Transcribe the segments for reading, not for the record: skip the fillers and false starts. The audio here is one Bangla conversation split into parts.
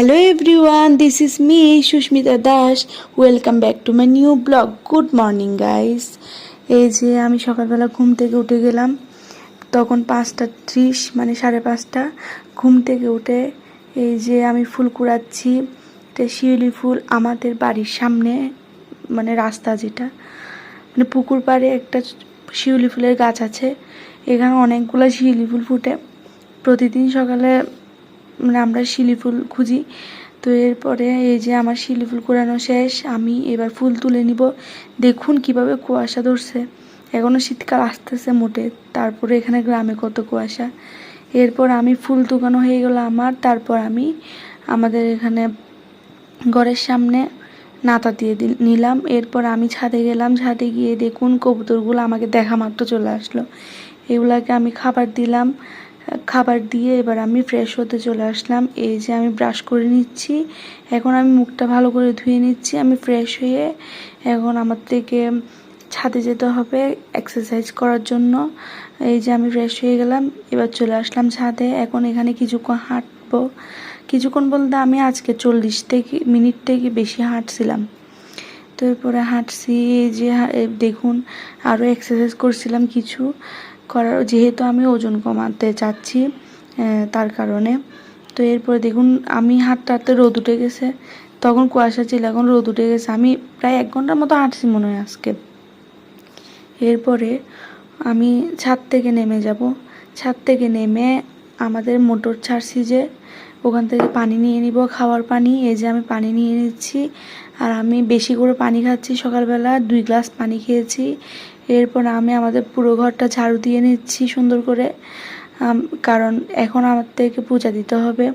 Hello everyone, this is me Shushmita Das. Welcome back to my new blog. Good morning guys. এই যে আমি সকালবেলা ঘুম থেকে উঠে গেলাম, তখন 5:30 মানে 5:30 ঘুম থেকে উঠে এই যে আমি ফুল কুড়াচ্ছি। এটা শিউলি ফুল, আমাদের বাড়ির সামনে মানে রাস্তা যেটা মানে পুকুর পাড়ে একটা শিউলি ফুলের গাছ আছে, এখানে অনেকগুলো শিউলি ফুল ফুটে। প্রতিদিন সকালে মানে আমরা শিউলি ফুল খুঁজি। তো এরপরে এই যে আমার শিউলি ফুল কুড়ানো শেষ, আমি এবার ফুল তুলে নিব। দেখুন কিভাবে কুয়াশা ধরছে, এখনও শীতকাল আসতেছে মোটে, তারপরে এখানে গ্রামে কত কুয়াশা। এরপর আমি ফুল তুকানো হয়ে গেল আমার, তারপর আমি আমাদের এখানে ঘরের সামনে নাতা দিয়ে নিলাম। এরপর আমি ছাদে গেলাম, ছাদে গিয়ে দেখুন কবুতরগুলো আমাকে দেখা মাত্র চলে আসলো। এগুলাকে আমি খাবার দিলাম, খাবার দিয়ে এবার আমি ফ্রেশ হতে চলে আসলাম। এই যে আমি ব্রাশ করে নিচ্ছি, এখন আমি মুখটা ভালো করে ধুয়ে নিচ্ছি। আমি ফ্রেশ হয়ে এখন আমার থেকে ছাদে যেতে হবে এক্সারসাইজ করার জন্য। এই যে আমি ফ্রেশ হয়ে গেলাম, এবার চলে আসলাম ছাদে। এখন এখানে কিছুক্ষণ হাঁটবো, কিছুক্ষণ বলতে আমি আজকে 40 মিনিট থেকে বেশি হাঁটছিলাম। তো এরপরে হাঁটছি, এই যে দেখুন আরও এক্সারসাইজ করছিলাম কিছু করার, যেহেতু আমি ওজন কমাতে চাচ্ছি তার কারণে। তো এরপরে দেখুন আমি হাঁটতে হাঁটতে রোদ উঠে গেছে, তখন কুয়াশা ছিল, এখন রোদ উঠে গেছে। আমি প্রায় 1 ঘন্টার মতো হাঁটছি মনে হয় আজকে। এরপরে আমি ছাদ থেকে নেমে যাব। ছাদ থেকে নেমে আমাদের মোটর ছাড়ছি যে ওখান থেকে পানি নিয়ে নিব, খাওয়ার পানি। এই যে আমি পানি নিয়ে নিচ্ছি, আর আমি বেশি করে পানি খাচ্ছি। সকালবেলা 2 গ্লাস পানি খেয়েছি। এরপর আমি আমাদের পুরো ঘরটা ঝাড়ু দিয়ে নিচ্ছি সুন্দর করে, কারণ এখন আমার থেকে পূজা দিতে হবে।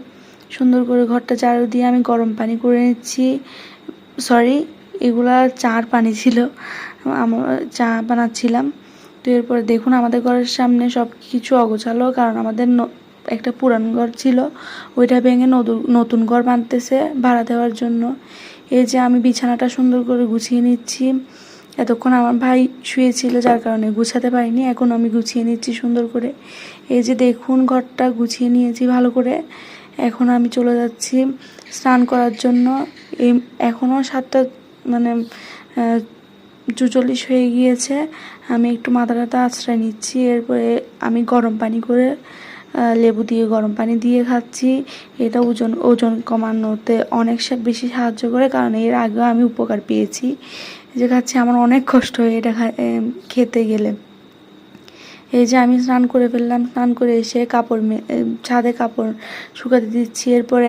সুন্দর করে ঘরটা ঝাড়ু দিয়ে আমি গরম পানি করে নিচ্ছি। সরি, এগুলা চার পানি ছিল, আমরা চা বানাচ্ছিলাম। তো এরপরে দেখুন আমাদের ঘরের সামনে সব কিছু অগোছালো, কারণ আমাদের একটা পুরান ঘর ছিল, ওইটা ভেঙে নতুন ঘর বানতেছে ভাড়া দেওয়ার জন্য। এই যে আমি বিছানাটা সুন্দর করে গুছিয়ে নিচ্ছি। এতক্ষণ আমার ভাই শুয়েছিল যার কারণে গুছাতে পারিনি, এখন আমি গুছিয়ে নিচ্ছি সুন্দর করে। এই যে দেখুন ঘরটা গুছিয়ে নিয়েছি ভালো করে। এখন আমি চলে যাচ্ছি স্নান করার জন্য। এখনও 7টা মানে 44 হয়ে গিয়েছে। আমি একটু মাথাটা আশ্রয় নিচ্ছি। এরপরে আমি গরম পানি করে লেবু দিয়ে গরম পানি দিয়ে খাচ্ছি। এটা ওজন কমানোতে অনেক বেশি সাহায্য করে, কারণ এর আগেও আমি উপকার পেয়েছি। যে খাচ্ছি, আমার অনেক কষ্ট হয় এটা খেতে গেলে। এই যে আমি স্নান করে ফেললাম, স্নান করে এসে ছাদে কাপড় শুকাতে দিচ্ছি। এরপরে